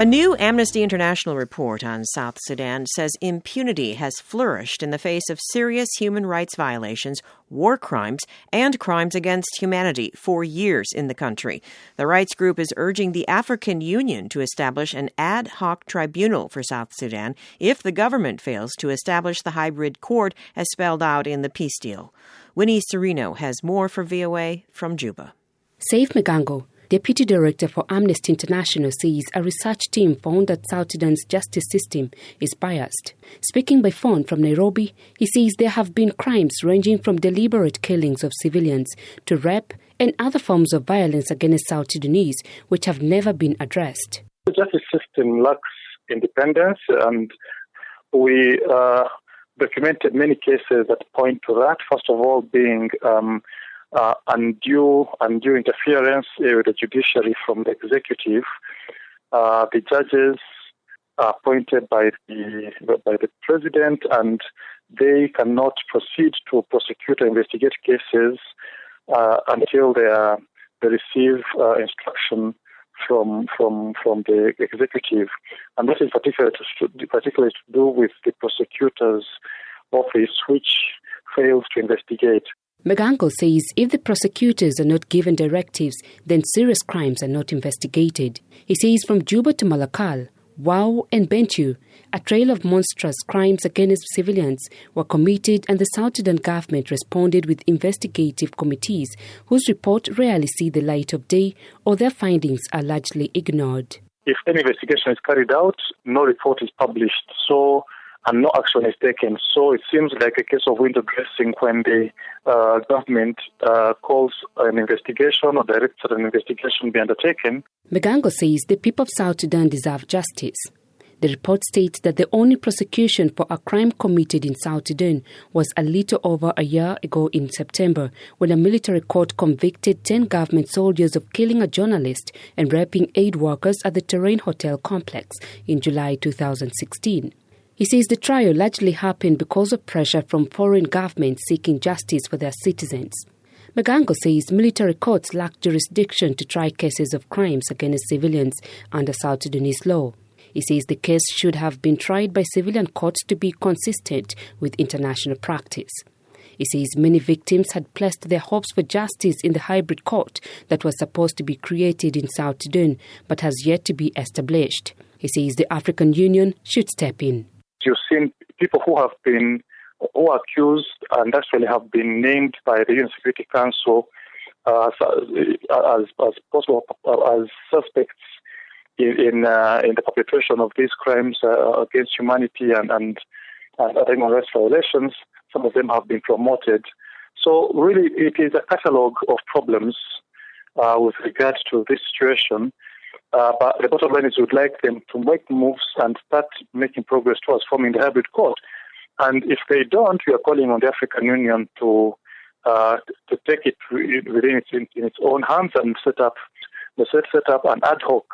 A new Amnesty International report on South Sudan says impunity has flourished in the face of serious human rights violations, war crimes, and crimes against humanity for years in the country. The rights group is urging the African Union to establish an ad hoc tribunal for South Sudan if the government fails to establish the hybrid court as spelled out in the peace deal. Winnie Serino has more for VOA from Juba. Saif Megango, Deputy Director for Amnesty International, says a research team found that South Sudan's justice system is biased. Speaking by phone from Nairobi, he says there have been crimes ranging from deliberate killings of civilians to rape and other forms of violence against South Sudanese, which have never been addressed. The justice system lacks independence, and we documented many cases that point to that. First of all, being undue interference with the judiciary from the executive. The judges are appointed by the president, and they cannot proceed to prosecute or investigate cases until they receive instruction from the executive, and that is particularly to do with the prosecutor's office, which fails to investigate. Megango says if the prosecutors are not given directives, then serious crimes are not investigated. He says from Juba to Malakal, Wau and Bentiu, a trail of monstrous crimes against civilians were committed, and the South Sudan government responded with investigative committees whose report rarely see the light of day or their findings are largely ignored. If any investigation is carried out, no report is published, and no action is taken. So it seems like a case of window dressing when the government calls an investigation or directs that an investigation be undertaken. Megango says the people of South Sudan deserve justice. The report states that the only prosecution for a crime committed in South Sudan was a little over a year ago in September, when a military court convicted 10 government soldiers of killing a journalist and raping aid workers at the Terrain Hotel complex in July 2016. He says the trial largely happened because of pressure from foreign governments seeking justice for their citizens. Megango says military courts lack jurisdiction to try cases of crimes against civilians under South Sudanese law. He says the case should have been tried by civilian courts to be consistent with international practice. He says many victims had placed their hopes for justice in the hybrid court that was supposed to be created in South Sudan but has yet to be established. He says the African Union should step in. You've seen people who are accused and actually have been named by the UN Security Council as possible as suspects in the perpetration of these crimes against humanity and human rights violations. Some of them have been promoted. So really, it is a catalogue of problems with regards to this situation. But the bottom line is we'd like them to make moves and start making progress towards forming the hybrid court. And if they don't, we are calling on the African Union to take it within its own hands and set up an ad hoc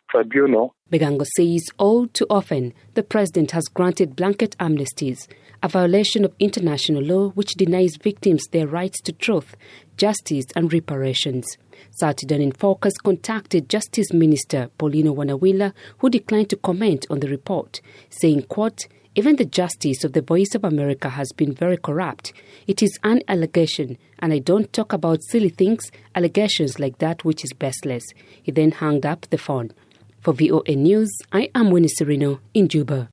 tribunal. Megango says all too often the president has granted blanket amnesties, a violation of international law which denies victims their rights to truth, justice and reparations. South Sudan in Focus contacted Justice Minister Paulino Wanawila, who declined to comment on the report, saying, quote, "Even the justice of the Voice of America has been very corrupt. It is an allegation, and I don't talk about silly things, allegations like that which is baseless." He then hung up the phone. For VOA News, I am Winnie Serino in Juba.